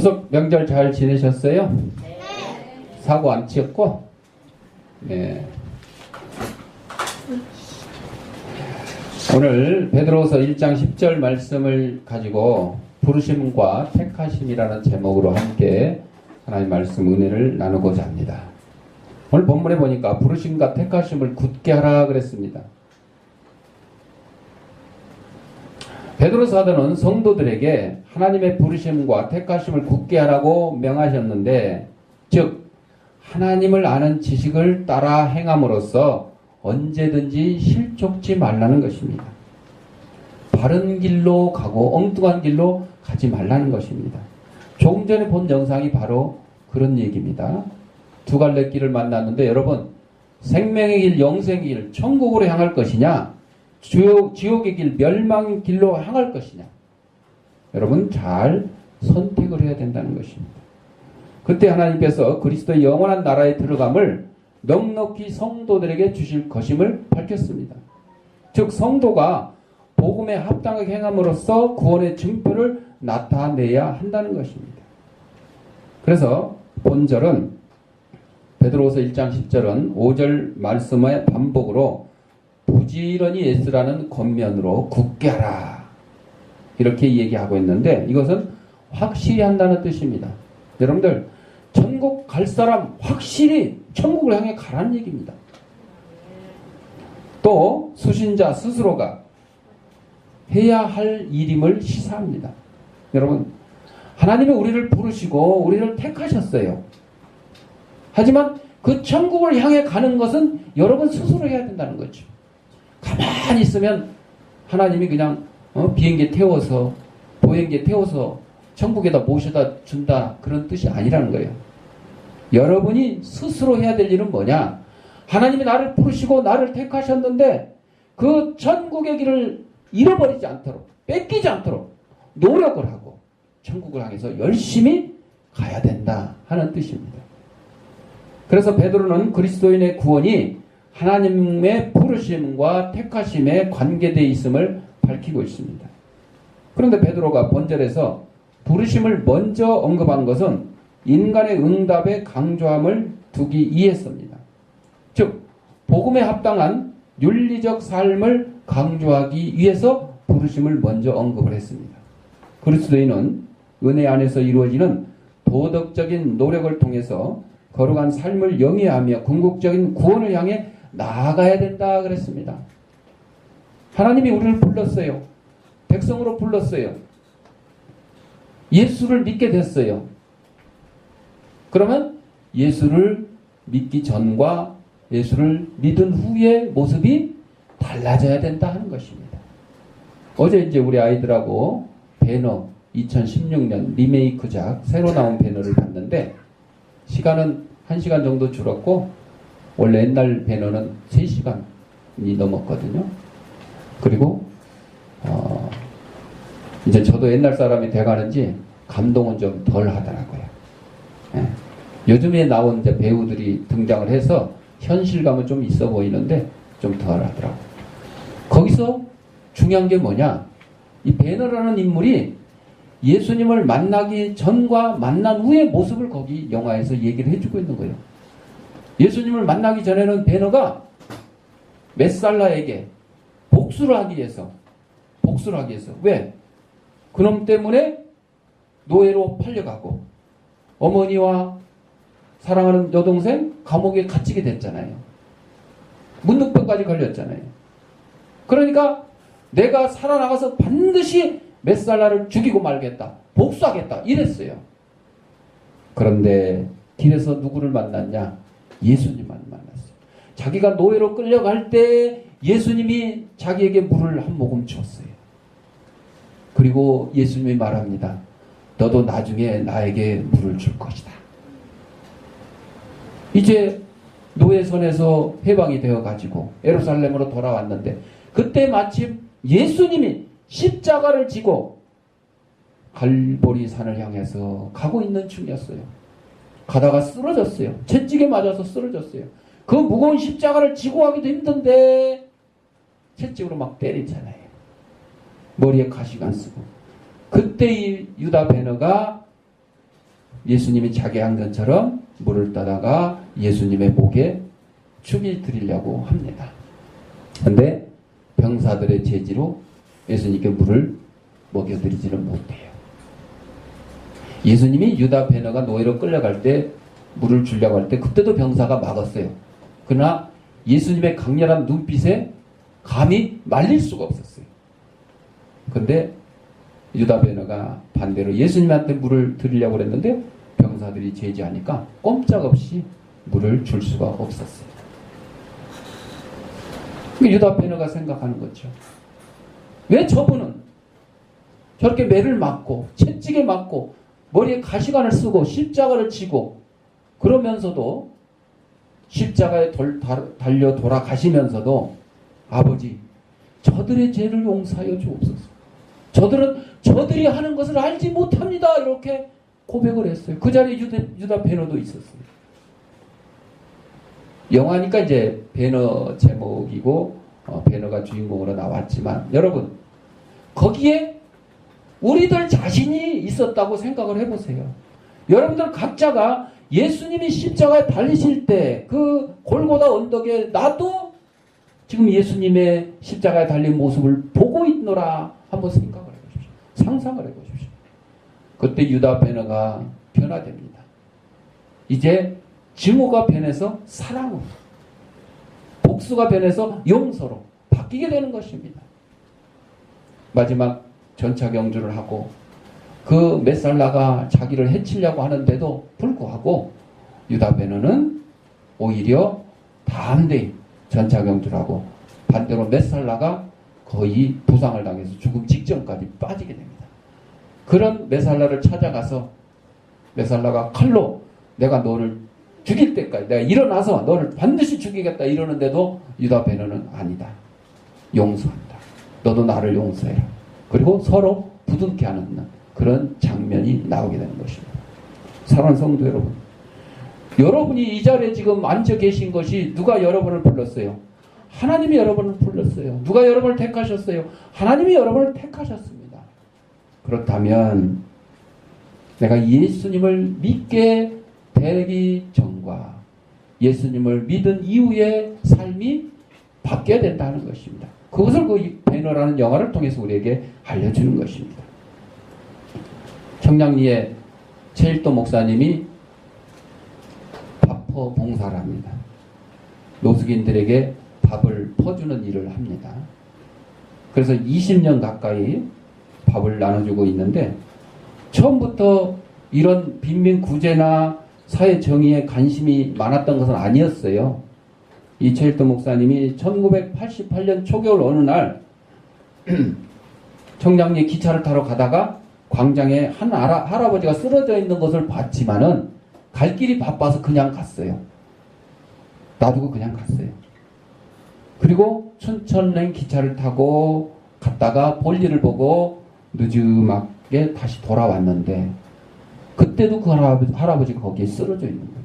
추석 명절 잘 지내셨어요? 네. 사고 안 치였고? 네. 오늘 베드로서 1장 10절 말씀을 가지고 부르심과 택하심이라는 제목으로 함께 하나님 말씀 은혜를 나누고자 합니다. 오늘 본문에 보니까 부르심과 택하심을 굳게 하라 그랬습니다. 베드로 사도는 성도들에게 하나님의 부르심과 택하심을 굳게 하라고 명하셨는데, 즉 하나님을 아는 지식을 따라 행함으로써 언제든지 실족지 말라는 것입니다. 바른 길로 가고 엉뚱한 길로 가지 말라는 것입니다. 조금 전에 본 영상이 바로 그런 얘기입니다. 두 갈래 길을 만났는데, 여러분, 생명의 길, 영생의 길, 천국으로 향할 것이냐, 지옥의 길, 멸망의 길로 향할 것이냐, 여러분 잘 선택을 해야 된다는 것입니다. 그때 하나님께서 그리스도의 영원한 나라에 들어감을 넉넉히 성도들에게 주실 것임을 밝혔습니다. 즉 성도가 복음에 합당하게 행함으로써 구원의 증표를 나타내야 한다는 것입니다. 그래서 본절은 베드로후서 1장 10절은 5절 말씀의 반복으로 부지런히 애쓰라는 권면으로 굳게 하라, 이렇게 얘기하고 있는데, 이것은 확실히 한다는 뜻입니다. 여러분들, 천국 갈 사람 확실히 천국을 향해 가라는 얘기입니다. 또 수신자 스스로가 해야 할 일임을 시사합니다. 여러분, 하나님이 우리를 부르시고 우리를 택하셨어요. 하지만 그 천국을 향해 가는 것은 여러분 스스로 해야 된다는 거죠. 가만히 있으면 하나님이 그냥 비행기에 태워서, 보행기에 태워서 천국에다 모셔다 준다, 그런 뜻이 아니라는 거예요. 여러분이 스스로 해야 될 일은 뭐냐? 하나님이 나를 부르시고 나를 택하셨는데 그 천국의 길을 잃어버리지 않도록, 뺏기지 않도록 노력을 하고 천국을 향해서 열심히 가야 된다 하는 뜻입니다. 그래서 베드로는 그리스도인의 구원이 하나님의 부르심과 택하심에 관계되어 있음을 밝히고 있습니다. 그런데 베드로가 본절에서 부르심을 먼저 언급한 것은 인간의 응답에 강조함을 두기 위해서입니다. 즉 복음에 합당한 윤리적 삶을 강조하기 위해서 부르심을 먼저 언급을 했습니다. 그리스도인은 은혜 안에서 이루어지는 도덕적인 노력을 통해서 거룩한 삶을 영위하며 궁극적인 구원을 향해 나아가야 된다 그랬습니다. 하나님이 우리를 불렀어요. 백성으로 불렀어요. 예수를 믿게 됐어요. 그러면 예수를 믿기 전과 예수를 믿은 후의 모습이 달라져야 된다 하는 것입니다. 어제 이제 우리 아이들하고 배너 2016년 리메이크작 새로 나온 배너를 봤는데, 시간은 1시간 정도 줄었고 원래 옛날 배너는 3시간이 넘었거든요. 그리고 이제 저도 옛날 사람이 돼가는지 감동은 좀 덜 하더라고요. 예. 요즘에 나온 이제 배우들이 등장을 해서 현실감은 좀 있어 보이는데 좀 덜 하더라고요. 거기서 중요한 게 뭐냐? 이 배너라는 인물이 예수님을 만나기 전과 만난 후의 모습을 거기 영화에서 얘기를 해주고 있는 거예요. 예수님을 만나기 전에는 배너가 메살라에게 복수를 하기 위해서. 왜? 그놈 때문에 노예로 팔려가고 어머니와 사랑하는 여동생 감옥에 갇히게 됐잖아요. 문둥병까지 걸렸잖아요. 그러니까 내가 살아나가서 반드시 메살라를 죽이고 말겠다, 복수하겠다, 이랬어요. 그런데 길에서 누구를 만났냐? 예수님만 만났어요. 자기가 노예로 끌려갈 때 예수님이 자기에게 물을 한 모금 줬어요. 그리고 예수님이 말합니다. 너도 나중에 나에게 물을 줄 것이다. 이제 노예선에서 해방이 되어가지고 예루살렘으로 돌아왔는데, 그때 마침 예수님이 십자가를 지고 갈보리 산을 향해서 가고 있는 중이었어요. 가다가 쓰러졌어요. 채찍에 맞아서 쓰러졌어요. 그 무거운 십자가를 지고 가기도 힘든데 채찍으로 막 때리잖아요. 머리에 가시관 쓰고. 그때 이 유다 베너가 예수님이 자기 양전처럼 물을 떠다가 예수님의 목에 축이 드리려고 합니다. 그런데 병사들의 제지로 예수님께 물을 먹여드리지는 못해요. 예수님이 유다 베너가 노예로 끌려갈 때 물을 주려고 할 때 그때도 병사가 막았어요. 그러나 예수님의 강렬한 눈빛에 감히 말릴 수가 없었어요. 그런데 유다 베너가 반대로 예수님한테 물을 드리려고 했는데 병사들이 제지하니까 꼼짝없이 물을 줄 수가 없었어요. 유다 베너가 생각하는 거죠. 왜 저분은 저렇게 매를 맞고 채찍에 맞고 머리에 가시관을 쓰고 십자가를 지고 그러면서도 십자가에 달려 돌아가시면서도 아버지 저들의 죄를 용서하여 주옵소서. 저들이 하는 것을 알지 못합니다. 이렇게 고백을 했어요. 그 자리에 유다 베너도 있었어요. 영화니까 이제 베너 제목이고 베너가 주인공으로 나왔지만 여러분 거기에 우리들 자신이 있었다고 생각을 해보세요. 여러분들 각자가 예수님이 십자가에 달리실 때 그 골고다 언덕에 나도 지금 예수님의 십자가에 달린 모습을 보고 있노라 한번 생각을 해보십시오. 상상을 해보십시오. 그때 유다 베너가 변화됩니다. 이제 증오가 변해서 사랑으로, 복수가 변해서 용서로 바뀌게 되는 것입니다. 마지막 전차 경주를 하고 그 메살라가 자기를 해치려고 하는데도 불구하고 유다 베너는 오히려 담대히 전차 경주를 하고 반대로 메살라가 거의 부상을 당해서 죽음 직전까지 빠지게 됩니다. 그런 메살라를 찾아가서 메살라가 칼로 내가 너를 죽일 때까지 내가 일어나서 너를 반드시 죽이겠다 이러는데도 유다 베너는 아니다. 용서한다. 너도 나를 용서해라. 그리고 서로 부둥켜 안는 그런 장면이 나오게 되는 것입니다. 사랑하는 성도 여러분, 여러분이 이 자리에 지금 앉아 계신 것이 누가 여러분을 불렀어요? 하나님이 여러분을 불렀어요. 누가 여러분을 택하셨어요? 하나님이 여러분을 택하셨습니다. 그렇다면 내가 예수님을 믿게 되기 전과 예수님을 믿은 이후의 삶이 바뀌어야 된다는 것입니다. 그것을 그 베너라는 영화를 통해서 우리에게 알려주는 것입니다. 청량리의 최일도 목사님이 밥퍼 봉사를 합니다. 노숙인들에게 밥을 퍼주는 일을 합니다. 그래서 20년 가까이 밥을 나눠주고 있는데 처음부터 이런 빈민 구제나 사회 정의에 관심이 많았던 것은 아니었어요. 이 최일도 목사님이 1988년 초겨울 어느 날 청량리 기차를 타러 가다가 광장에 한 할아버지가 쓰러져 있는 것을 봤지만은 갈 길이 바빠서 그냥 갔어요. 놔두고 그냥 갔어요. 그리고 춘천행 기차를 타고 갔다가 볼일을 보고 늦음하게 다시 돌아왔는데 그때도 그 할아버지가 거기에 쓰러져 있는 거예요.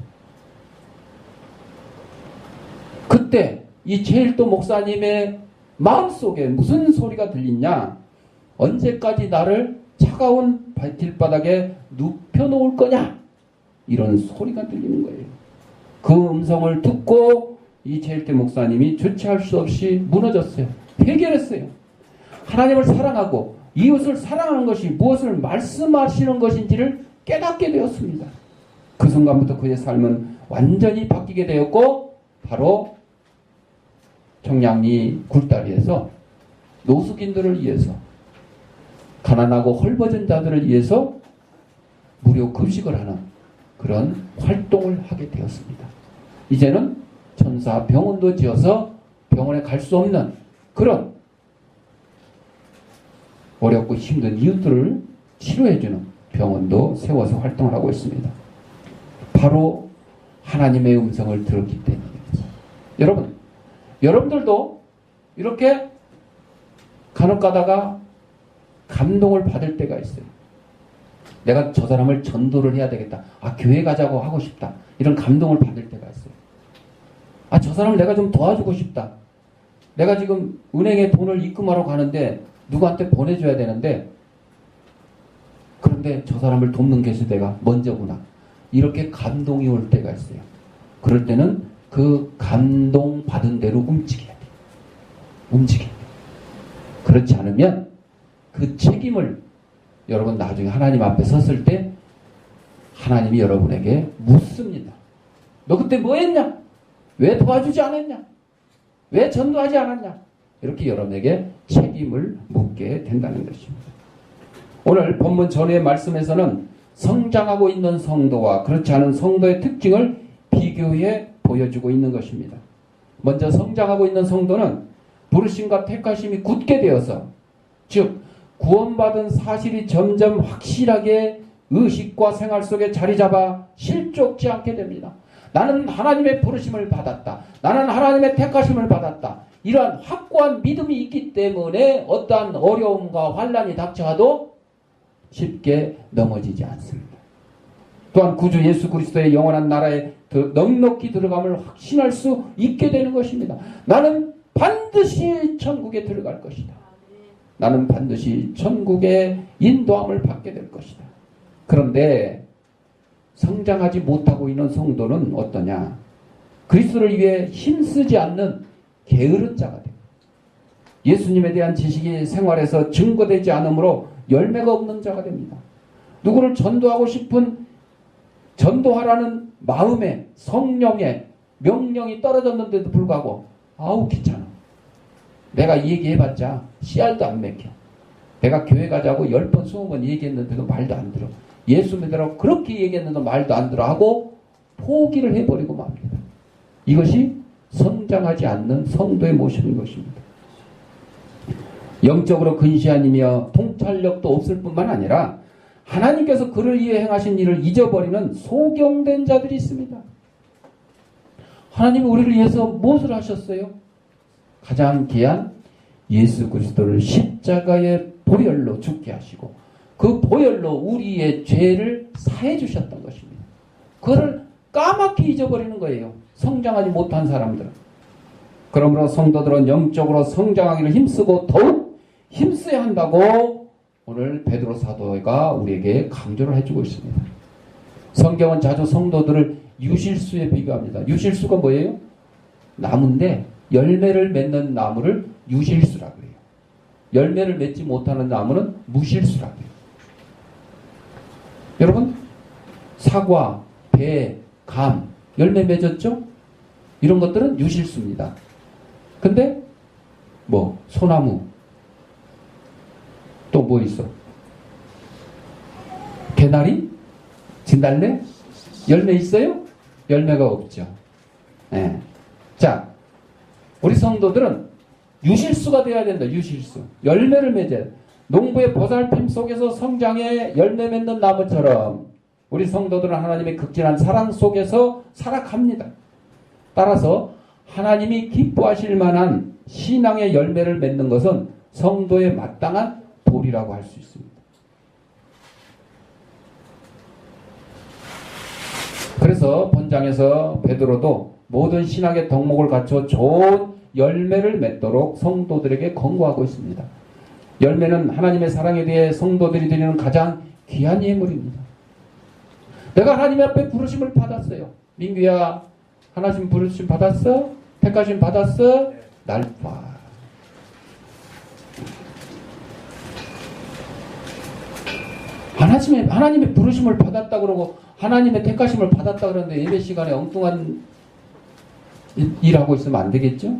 그때 이 최일도 목사님의 마음속에 무슨 소리가 들리냐? 언제까지 나를 차가운 길바닥에 눕혀놓을 거냐? 이런 소리가 들리는 거예요. 그 음성을 듣고 이 최일도 목사님이 주체할 수 없이 무너졌어요. 해결했어요. 하나님을 사랑하고 이웃을 사랑하는 것이 무엇을 말씀하시는 것인지를 깨닫게 되었습니다. 그 순간부터 그의 삶은 완전히 바뀌게 되었고 바로 청량리 굴다리에서 노숙인들을 위해서 가난하고 헐벗은 자들을 위해서 무료 급식을 하는 그런 활동을 하게 되었습니다. 이제는 천사 병원도 지어서 병원에 갈 수 없는 그런 어렵고 힘든 이웃들을 치료해주는 병원도 세워서 활동을 하고 있습니다. 바로 하나님의 음성을 들었기 때문입니다. 여러분들도 이렇게 간혹 가다가 감동을 받을 때가 있어요. 내가 저 사람을 전도를 해야 되겠다. 교회 가자고 하고 싶다. 이런 감동을 받을 때가 있어요. 저 사람을 내가 좀 도와주고 싶다. 내가 지금 은행에 돈을 입금하러 가는데 누구한테 보내줘야 되는데 그러면 근데 저 사람을 돕는 것이 내가 먼저구나. 이렇게 감동이 올 때가 있어요. 그럴 때는 그 감동받은 대로 움직여야 돼요. 움직여야 돼요. 그렇지 않으면 그 책임을 여러분 나중에 하나님 앞에 섰을 때 하나님이 여러분에게 묻습니다. 너 그때 뭐 했냐? 왜 도와주지 않았냐? 왜 전도하지 않았냐? 이렇게 여러분에게 책임을 묻게 된다는 것입니다. 오늘 본문 전후의 말씀에서는 성장하고 있는 성도와 그렇지 않은 성도의 특징을 비교해 보여주고 있는 것입니다. 먼저 성장하고 있는 성도는 부르심과 택하심이 굳게 되어서, 즉 구원받은 사실이 점점 확실하게 의식과 생활 속에 자리 잡아 실족지 않게 됩니다. 나는 하나님의 부르심을 받았다. 나는 하나님의 택하심을 받았다. 이러한 확고한 믿음이 있기 때문에 어떠한 어려움과 환난이 닥쳐도 쉽게 넘어지지 않습니다. 또한 구주 예수 그리스도의 영원한 나라에 더 넉넉히 들어감을 확신할 수 있게 되는 것입니다. 나는 반드시 천국에 들어갈 것이다. 나는 반드시 천국의 인도함을 받게 될 것이다. 그런데 성장하지 못하고 있는 성도는 어떠냐? 그리스도를 위해 힘쓰지 않는 게으른 자가 됩니다. 예수님에 대한 지식이 생활에서 증거되지 않으므로 열매가 없는 자가 됩니다. 누구를 전도하고 싶은 전도하라는 마음에 성령의 명령이 떨어졌는데도 불구하고 아우 귀찮아. 내가 얘기해봤자 씨알도 안 맥혀. 내가 교회 가자고 10번 20번 얘기했는데도 말도 안 들어. 예수 믿으라고 그렇게 얘기했는데도 말도 안 들어 하고 포기를 해버리고 맙니다. 이것이 성장하지 않는 성도의 모습인 것입니다. 영적으로 근시안이며 통찰력도 없을 뿐만 아니라 하나님께서 그를 위해 행하신 일을 잊어버리는 소경된 자들이 있습니다. 하나님이 우리를 위해서 무엇을 하셨어요? 가장 귀한 예수 그리스도를 십자가의 보혈로 죽게 하시고 그 보혈로 우리의 죄를 사해 주셨던 것입니다. 그걸 까맣게 잊어버리는 거예요. 성장하지 못한 사람들은. 그러므로 성도들은 영적으로 성장하기를 힘쓰고 더욱 힘써야 한다고 오늘 베드로 사도가 우리에게 강조를 해주고 있습니다. 성경은 자주 성도들을 유실수에 비교합니다. 유실수가 뭐예요? 나무인데 열매를 맺는 나무를 유실수라고 해요. 열매를 맺지 못하는 나무는 무실수라고 해요. 여러분, 사과, 배, 감, 열매 맺었죠? 이런 것들은 유실수입니다. 근데 소나무, 또 뭐 있어? 개나리? 진달래? 열매 있어요? 열매가 없죠. 네. 자, 우리 성도들은 유실수가 되어야 된다. 유실수. 열매를 맺어야 돼. 농부의 보살핌 속에서 성장해 열매 맺는 나무처럼 우리 성도들은 하나님의 극진한 사랑 속에서 살아갑니다. 따라서 하나님이 기뻐하실 만한 신앙의 열매를 맺는 것은 성도의 마땅한 도리라고 할 수 있습니다. 그래서 본장에서 베드로도 모든 신학의 덕목을 갖춰 좋은 열매를 맺도록 성도들에게 권고하고 있습니다. 열매는 하나님의 사랑에 대해 성도들이 드리는 가장 귀한 예물입니다. 내가 하나님 앞에 부르심을 받았어요. 민규야, 하나님 부르심 받았어? 택하심 받았어? 날 봐. 하나님의 부르심을 받았다 그러고 하나님의 택하심을 받았다 그러는데 예배 시간에 엉뚱한 일하고 있으면 안 되겠죠?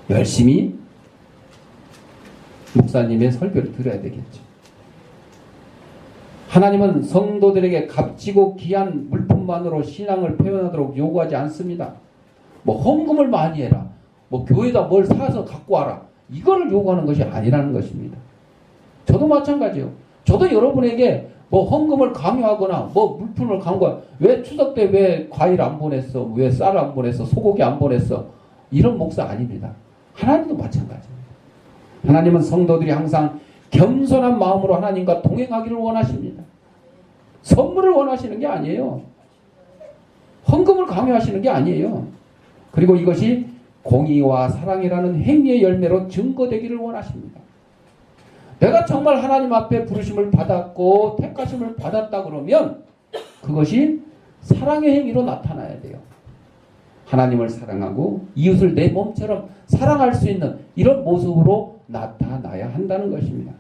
열심히 목사님의 설교를 들어야 되겠죠. 하나님은 성도들에게 값지고 귀한 물품만으로 신앙을 표현하도록 요구하지 않습니다. 헌금을 많이 해라. 교회에다 뭘 사서 갖고 와라. 이거를 요구하는 것이 아니라는 것입니다. 저도 마찬가지예요. 저도 여러분에게 헌금을 강요하거나 물품을 강요하거나 왜 추석 때 왜 과일 안 보냈어? 왜 쌀 안 보냈어? 소고기 안 보냈어? 이런 목사 아닙니다. 하나님도 마찬가지입니다. 하나님은 성도들이 항상 겸손한 마음으로 하나님과 동행하기를 원하십니다. 선물을 원하시는 게 아니에요. 헌금을 강요하시는 게 아니에요. 그리고 이것이 공의와 사랑이라는 행위의 열매로 증거되기를 원하십니다. 내가 정말 하나님 앞에 부르심을 받았고 택하심을 받았다 그러면 그것이 사랑의 행위로 나타나야 돼요. 하나님을 사랑하고 이웃을 내 몸처럼 사랑할 수 있는 이런 모습으로 나타나야 한다는 것입니다.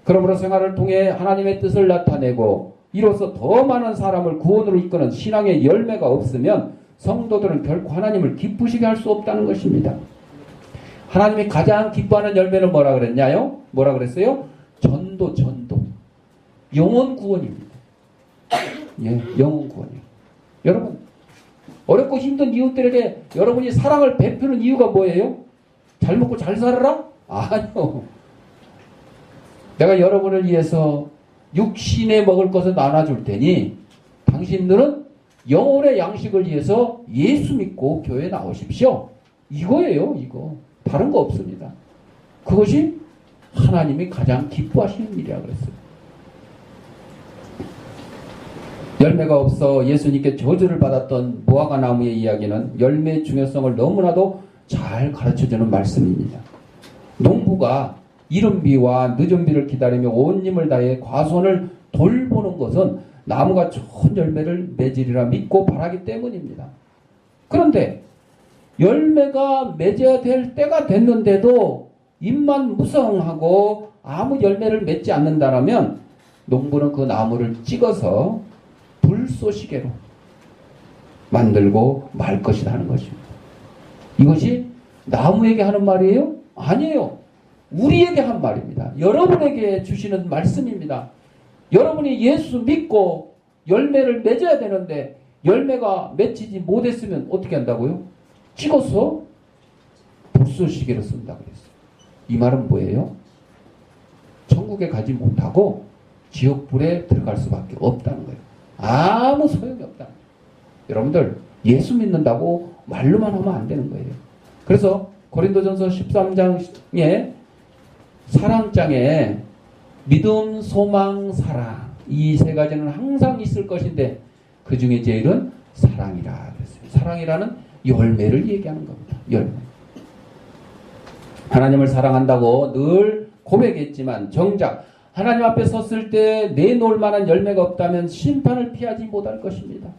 그러므로 생활을 통해 하나님의 뜻을 나타내고 이로써 더 많은 사람을 구원으로 이끄는 신앙의 열매가 없으면 성도들은 결코 하나님을 기쁘시게 할 수 없다는 것입니다. 하나님이 가장 기뻐하는 열매는 뭐라 그랬냐요? 뭐라 그랬어요? 전도. 영혼 구원입니다. 예, 영혼 구원이요. 여러분, 어렵고 힘든 이웃들에게 여러분이 사랑을 베푸는 이유가 뭐예요? 잘 먹고 잘 살아라? 아니요. 내가 여러분을 위해서 육신에 먹을 것을 나눠줄 테니 당신들은 영혼의 양식을 위해서 예수 믿고 교회에 나오십시오. 이거예요, 이거. 다른 거 없습니다. 그것이 하나님이 가장 기뻐하시는 일이라고 그랬어요. 열매가 없어 예수님께 저주를 받았던 무화과 나무의 이야기는 열매의 중요성을 너무나도 잘 가르쳐주는 말씀입니다. 농부가 이른 비와 늦은 비를 기다리며 온 힘을 다해 과수원을 돌보는 것은 나무가 좋은 열매를 맺으리라 믿고 바라기 때문입니다. 그런데 열매가 맺어야 될 때가 됐는데도 잎만 무성하고 아무 열매를 맺지 않는다면 농부는 그 나무를 찍어서 불쏘시개로 만들고 말 것이다 하는 것입니다. 이것이 나무에게 하는 말이에요? 아니에요. 우리에게 한 말입니다. 여러분에게 주시는 말씀입니다. 여러분이 예수 믿고 열매를 맺어야 되는데 열매가 맺히지 못했으면 어떻게 한다고요? 찍어서 불쏘시개로 쓴다 그랬어요. 이 말은 뭐예요? 천국에 가지 못하고 지옥불에 들어갈 수밖에 없다는 거예요. 아무 소용이 없다. 여러분들 예수 믿는다고 말로만 하면 안 되는 거예요. 그래서 고린도전서 13장에 사랑장에 믿음, 소망, 사랑 이 세 가지는 항상 있을 것인데 그 중에 제일은 사랑이라 그랬어요. 사랑이라는 열매를 얘기하는 겁니다. 열매. 하나님을 사랑한다고 늘 고백했지만 정작 하나님 앞에 섰을 때 내놓을 만한 열매가 없다면 심판을 피하지 못할 것입니다.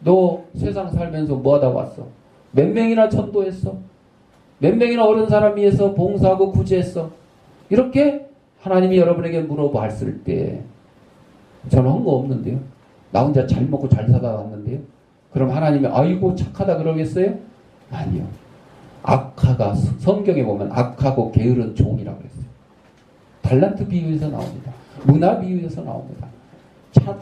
너 세상 살면서 뭐 하다 왔어? 몇 명이나 전도했어? 몇 명이나 어려운 사람 위해서 봉사하고 구제했어? 이렇게 하나님이 여러분에게 물어봤을 때 저는 한 거 없는데요. 나 혼자 잘 먹고 잘 사다 왔는데요. 그럼 하나님이 아이고 착하다 그러겠어요? 아니요. 악하가 성경에 보면 악하고 게으른 종이라고 했어요. 달란트 비유에서 나옵니다. 문화 비유에서 나옵니다.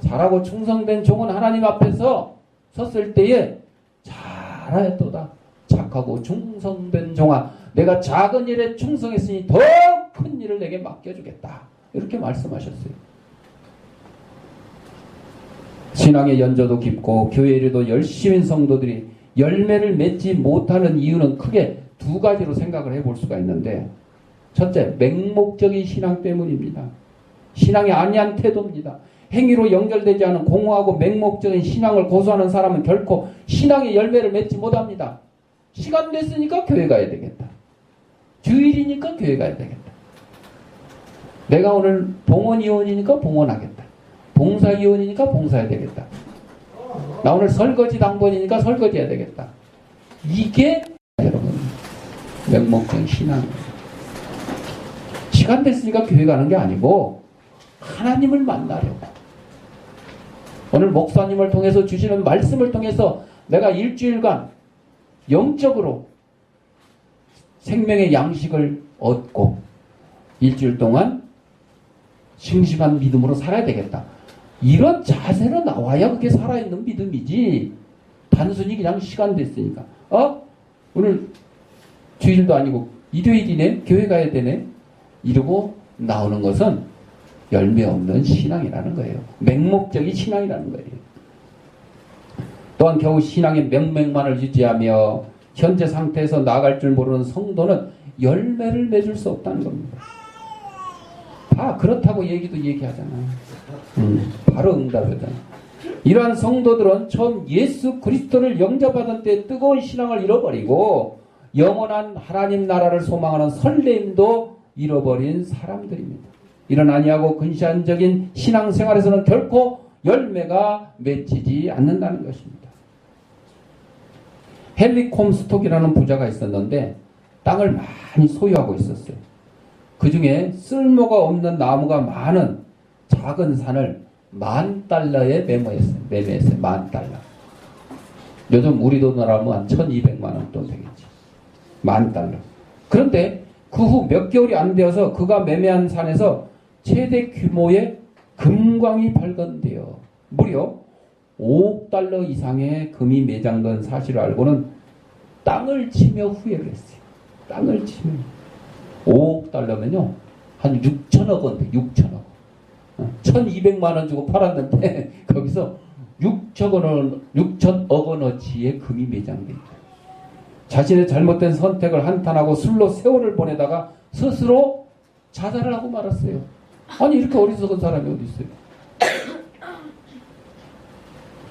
잘하고 충성된 종은 하나님 앞에서 섰을 때에 잘하였도다. 착하고 충성된 종아, 내가 작은 일에 충성했으니 더 큰 일을 내게 맡겨주겠다. 이렇게 말씀하셨어요. 신앙의 연조도 깊고 교회 일에도 열심인 성도들이 열매를 맺지 못하는 이유는 크게 두 가지로 생각을 해볼 수가 있는데, 첫째, 맹목적인 신앙 때문입니다. 신앙이 아니한 태도입니다. 행위로 연결되지 않은 공허하고 맹목적인 신앙을 고수하는 사람은 결코 신앙의 열매를 맺지 못합니다. 시간 됐으니까 교회 가야 되겠다. 주일이니까 교회 가야 되겠다. 내가 오늘 봉헌위원이니까 봉헌하겠다. 봉사위원이니까 봉사해야 되겠다. 나 오늘 설거지 당번이니까 설거지해야 되겠다. 이게 여러분 맹목적인 신앙입니다. 시간 됐으니까 교회 가는 게 아니고 하나님을 만나려고. 오늘 목사님을 통해서 주시는 말씀을 통해서 내가 일주일간 영적으로 생명의 양식을 얻고 일주일 동안 싱싱한 믿음으로 살아야 되겠다. 이런 자세로 나와야 그게 살아있는 믿음이지. 단순히 그냥 시간 됐으니까. 오늘 주일도 아니고 일요일이네? 교회 가야 되네? 이러고 나오는 것은 열매 없는 신앙이라는 거예요. 맹목적인 신앙이라는 거예요. 또한 겨우 신앙의 명맥만을 유지하며 현재 상태에서 나아갈 줄 모르는 성도는 열매를 맺을 수 없다는 겁니다. 다 그렇다고 얘기하잖아요. 바로 응답이잖아요. 이러한 성도들은 처음 예수 그리스도를 영접하던 때 뜨거운 신앙을 잃어버리고 영원한 하나님 나라를 소망하는 설레임도 잃어버린 사람들입니다. 이런 아니하고 근시안적인 신앙생활에서는 결코 열매가 맺히지 않는다는 것입니다. 헨리 콤스톡이라는 부자가 있었는데 땅을 많이 소유하고 있었어요. 그 중에 쓸모가 없는 나무가 많은 작은 산을 $10,000에 매매했어요. $10,000. 요즘 우리 돈으로 하면 한 1,200만 원 돈 되겠지. $10,000. 그런데 그 후 몇 개월이 안 되어서 그가 매매한 산에서 최대 규모의 금광이 발견되어 무려 $5억 이상의 금이 매장된 사실을 알고는 땅을 치며 후회를 했어요. 땅을 치며. $5억면요. 한 6천억 원 돼. 6천억. 1,200만 원 주고 팔았는데 거기서 6천억 원어치의 금이 매장돼 있다. 자신의 잘못된 선택을 한탄하고 술로 세월을 보내다가 스스로 자살을 하고 말았어요. 아니 이렇게 어리석은 사람이 어디 있어요?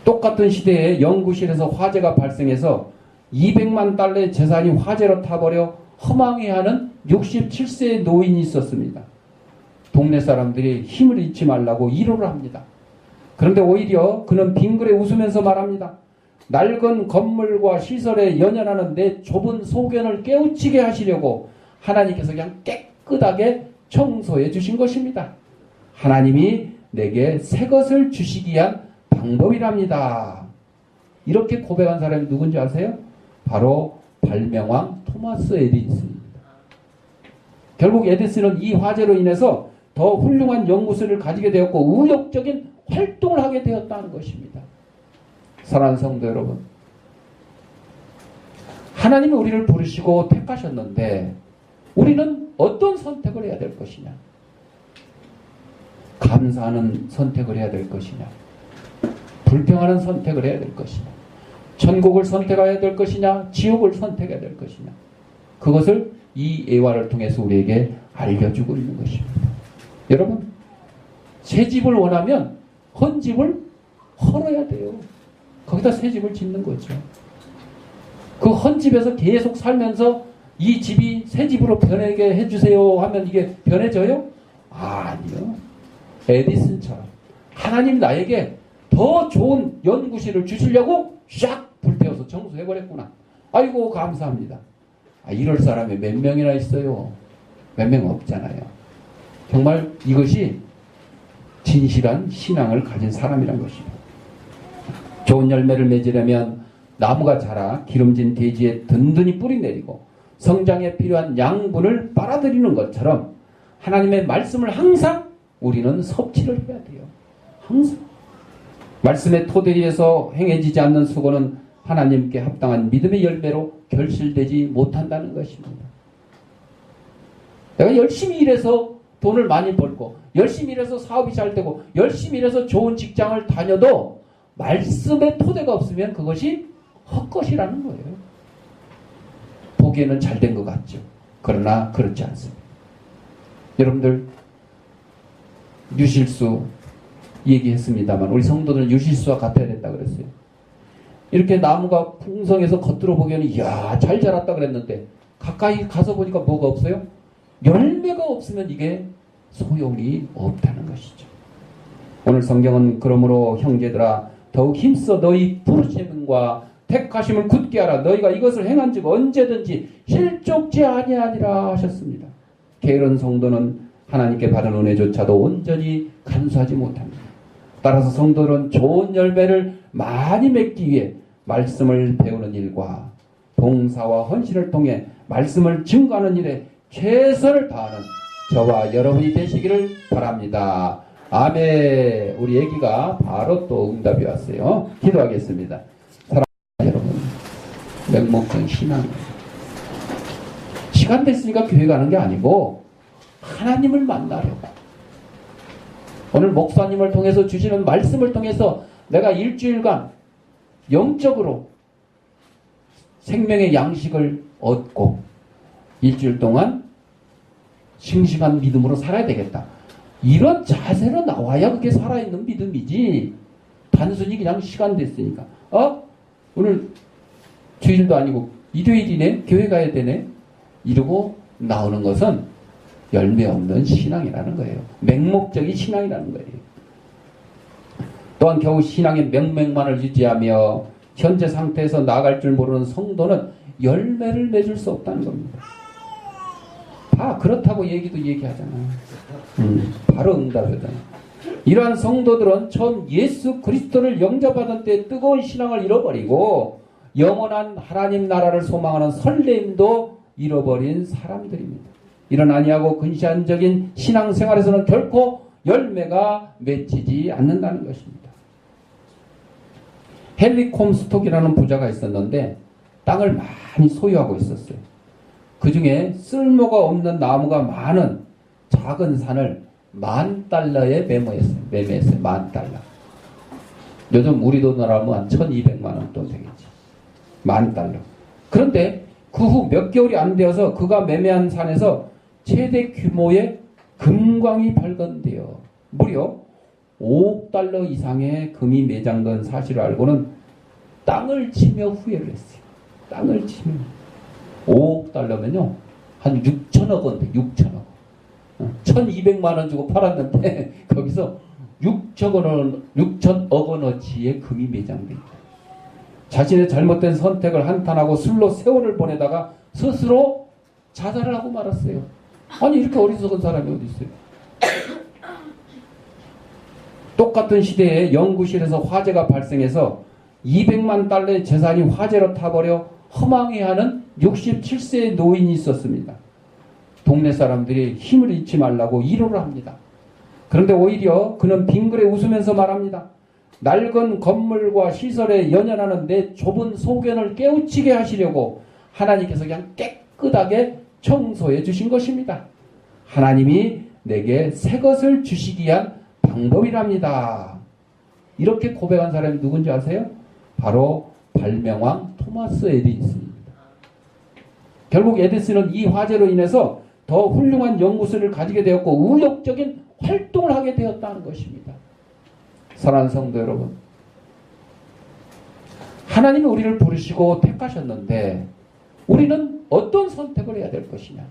똑같은 시대에 연구실에서 화재가 발생해서 $200만 재산이 화재로 타버려 허망해하는 67세의 노인이 있었습니다. 동네 사람들이 힘을 잃지 말라고 위로를 합니다. 그런데 오히려 그는 빙그레 웃으면서 말합니다. 낡은 건물과 시설에 연연하는 내 좁은 소견을 깨우치게 하시려고 하나님께서 그냥 깨끗하게 청소해 주신 것입니다. 하나님이 내게 새 것을 주시기 위한 방법이랍니다. 이렇게 고백한 사람이 누군지 아세요? 바로 발명왕 토마스 에디슨입니다. 결국 에디슨은 이 화재로 인해서 더 훌륭한 연구소를 가지게 되었고 우력적인 활동을 하게 되었다는 것입니다. 사랑하는 성도 여러분, 하나님이 우리를 부르시고 택하셨는데 우리는 어떤 선택을 해야 될 것이냐? 감사하는 선택을 해야 될 것이냐? 불평하는 선택을 해야 될 것이냐? 천국을 선택해야 될 것이냐? 지옥을 선택해야 될 것이냐? 그것을 이 예화를 통해서 우리에게 알려주고 있는 것입니다. 여러분, 새 집을 원하면 헌 집을 헐어야 돼요. 거기다 새 집을 짓는 거죠. 그 헌 집에서 계속 살면서 이 집이 새 집으로 변하게 해주세요 하면 이게 변해져요? 아니요. 에디슨처럼 하나님이 나에게 더 좋은 연구실을 주시려고 샥 불태워서 청소해버렸구나. 아이고 감사합니다. 이럴 사람이 몇 명이나 있어요? 몇 명 없잖아요. 정말 이것이 진실한 신앙을 가진 사람이란 것입니다. 좋은 열매를 맺으려면 나무가 자라 기름진 대지에 든든히 뿌리 내리고 성장에 필요한 양분을 빨아들이는 것처럼 하나님의 말씀을 항상 우리는 섭취를 해야 돼요. 항상. 말씀의 토대 위에서 행해지지 않는 수고는 하나님께 합당한 믿음의 열매로 결실되지 못한다는 것입니다. 내가 열심히 일해서 돈을 많이 벌고 열심히 일해서 사업이 잘 되고 열심히 일해서 좋은 직장을 다녀도 말씀의 토대가 없으면 그것이 헛것이라는 거예요. 보기에는 잘 된 것 같죠. 그러나 그렇지 않습니다. 여러분들 유실수 얘기했습니다만 우리 성도들은 유실수와 같아야 된다 그랬어요. 이렇게 나무가 풍성해서 겉으로 보기에는 이야 잘 자랐다 그랬는데 가까이 가서 보니까 뭐가 없어요? 열매가 없으면 이게 소용이 없다는 것이죠. 오늘 성경은 그러므로 형제들아 더욱 힘써 너희 부르심과 택하심을 굳게 하라. 너희가 이것을 행한 즉 언제든지 실족지 아니하니라 하셨습니다. 게으른 성도는 하나님께 받은 은혜조차도 온전히 간수하지 못합니다. 따라서 성도는 좋은 열매를 많이 맺기 위해 말씀을 배우는 일과 봉사와 헌신을 통해 말씀을 증거하는 일에 최선을 다하는 저와 여러분이 되시기를 바랍니다. 아멘. 우리 애기가 바로 또 응답이 왔어요. 기도하겠습니다. 사랑하는 여러분, 맹목적인 신앙. 시간 됐으니까 교회 가는 게 아니고 하나님을 만나려고. 오늘 목사님을 통해서 주시는 말씀을 통해서 내가 일주일간 영적으로 생명의 양식을 얻고 일주일 동안 싱싱한 믿음으로 살아야 되겠다. 이런 자세로 나와야 그게 살아있는 믿음이지. 단순히 그냥 시간 됐으니까. 오늘 주일도 아니고 일요일이네. 교회 가야 되네. 이러고 나오는 것은 열매 없는 신앙이라는 거예요. 맹목적인 신앙이라는 거예요. 또한 겨우 신앙의 명맥만을 유지하며 현재 상태에서 나아갈 줄 모르는 성도는 열매를 맺을 수 없다는 겁니다. 그렇다고 얘기하잖아. 바로 응답이잖아. 이러한 성도들은 처음 예수 그리스도를 영접하던 때 뜨거운 신앙을 잃어버리고 영원한 하나님 나라를 소망하는 설렘도 잃어버린 사람들입니다. 이런 안이하고 근시안적인 신앙생활에서는 결코 열매가 맺히지 않는다는 것입니다. 헨리 콤스톡이라는 부자가 있었는데 땅을 많이 소유하고 있었어요. 그 중에 쓸모가 없는 나무가 많은 작은 산을 $10,000에 매매했어요. $10,000. 요즘 우리 돈으로 하면 한 1,200만 원 돈 되겠지. $10,000. 그런데 그 후 몇 개월이 안 되어서 그가 매매한 산에서 최대 규모의 금광이 발견되어 무려 $5억 이상의 금이 매장된 사실을 알고는 땅을 치며 후회를 했어요. 땅을 치며. $5억면요 한 6천억 원 돼. 6천억 원. 1,200만 원 주고 팔았는데 거기서 6천억 원어치의 금이 매장돼 있다. 자신의 잘못된 선택을 한탄하고 술로 세월을 보내다가 스스로 자살을 하고 말았어요. 아니 이렇게 어리석은 사람이 어디 있어요? 똑같은 시대에 연구실에서 화재가 발생해서 $200만 재산이 화재로 타버려 허망해하는 67세의 노인이 있었습니다. 동네 사람들이 힘을 잃지 말라고 위로를 합니다. 그런데 오히려 그는 빙그레 웃으면서 말합니다. 낡은 건물과 시설에 연연하는 내 좁은 소견을 깨우치게 하시려고 하나님께서 그냥 깨끗하게 청소해 주신 것입니다. 하나님이 내게 새 것을 주시기 위한 방법이랍니다. 이렇게 고백한 사람이 누군지 아세요? 바로 발명왕 토마스 에디슨입니다. 결국 에디슨은 이 화재로 인해서 더 훌륭한 연구소를 가지게 되었고 우력적인 활동을 하게 되었다는 것입니다. 사랑하는 성도 여러분, 하나님이 우리를 부르시고 택하셨는데 우리는 어떤 선택을 해야 될 것이냐?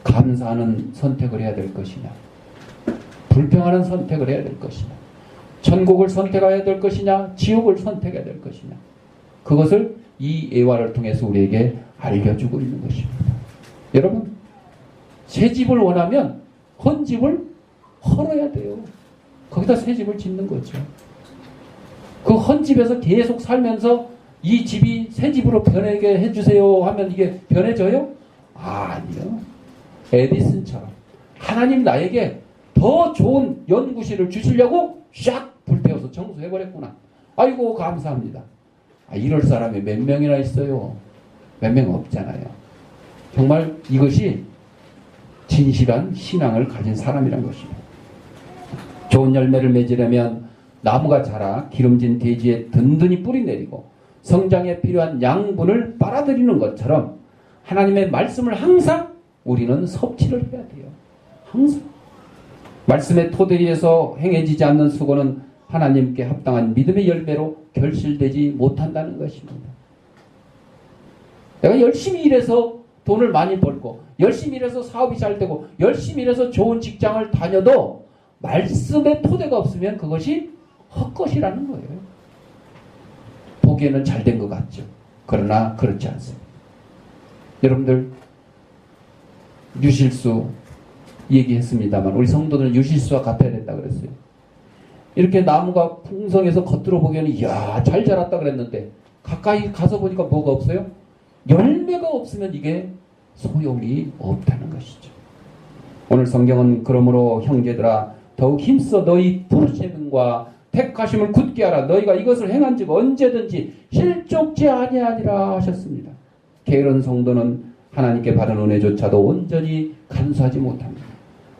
감사하는 선택을 해야 될 것이냐? 불평하는 선택을 해야 될 것이냐? 천국을 선택해야 될 것이냐? 지옥을 선택해야 될 것이냐? 그것을 이 예화를 통해서 우리에게 알려주고 있는 것입니다. 여러분, 새 집을 원하면 헌 집을 헐어야 돼요. 거기다 새 집을 짓는 거죠. 그 헌 집에서 계속 살면서 이 집이 새 집으로 변하게 해주세요 하면 이게 변해져요? 아니요. 에디슨처럼 하나님 나에게 더 좋은 연구실을 주시려고 샥 불태워서 청소해버렸구나. 아이고 감사합니다. 이럴 사람이 몇 명이나 있어요? 몇 명 없잖아요. 정말 이것이 진실한 신앙을 가진 사람이란 것입니다. 좋은 열매를 맺으려면 나무가 자라 기름진 대지에 든든히 뿌리 내리고 성장에 필요한 양분을 빨아들이는 것처럼 하나님의 말씀을 항상 우리는 섭취를 해야 돼요. 항상. 말씀의 토대에서 행해지지 않는 수고는 하나님께 합당한 믿음의 열매로 결실되지 못한다는 것입니다. 내가 열심히 일해서 돈을 많이 벌고 열심히 일해서 사업이 잘 되고 열심히 일해서 좋은 직장을 다녀도 말씀의 토대가 없으면 그것이 헛것이라는 거예요. 보기에는 잘 된 것 같죠. 그러나 그렇지 않습니다. 여러분들 유실수 얘기했습니다만 우리 성도들은 유실수와 같아야 된다 그랬어요. 이렇게 나무가 풍성해서 겉으로 보기에는 이야 잘 자랐다 그랬는데 가까이 가서 보니까 뭐가 없어요? 열매가 없으면 이게 소용이 없다는 것이죠. 오늘 성경은 그러므로 형제들아 더욱 힘써 너희 부르심과 택하심을 굳게 하라. 너희가 이것을 행한즉 언제든지 실족지 아니하니라 하셨습니다. 게으른 성도는 하나님께 받은 은혜조차도 온전히 간수하지 못합니다.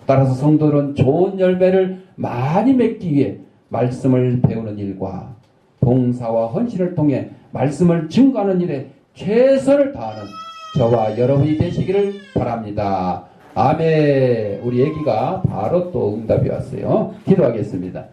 따라서 성도들은 좋은 열매를 많이 맺기 위해 말씀을 배우는 일과 봉사와 헌신을 통해 말씀을 증거하는 일에 최선을 다하는 저와 여러분이 되시기를 바랍니다. 아멘. 우리 애기가 바로 또 응답이 왔어요. 기도하겠습니다.